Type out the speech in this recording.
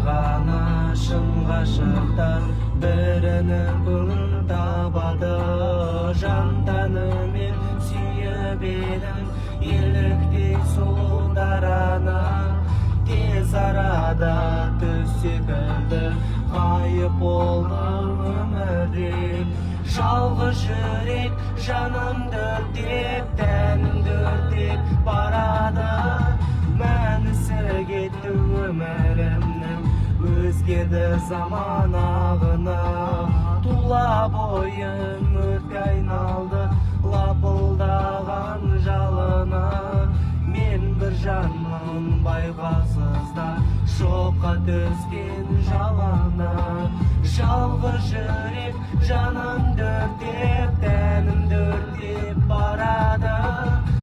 ғана шын ғашықтар бірінің көңілін табады. Жан тәнімен сүйіп едім еліктей сұлу дараны. Тез арада түс секілді ғайып болды өмірден. Жалғыз жүрек жанымды өртеп, тәнімді өртеп барады. Мәнісі кетті өмірімнің, өзгерді заман ағыны. Тұла бойым өртке айналды лапылдаған жалыны. Мен бір жанмын байғасызда шоққа түскен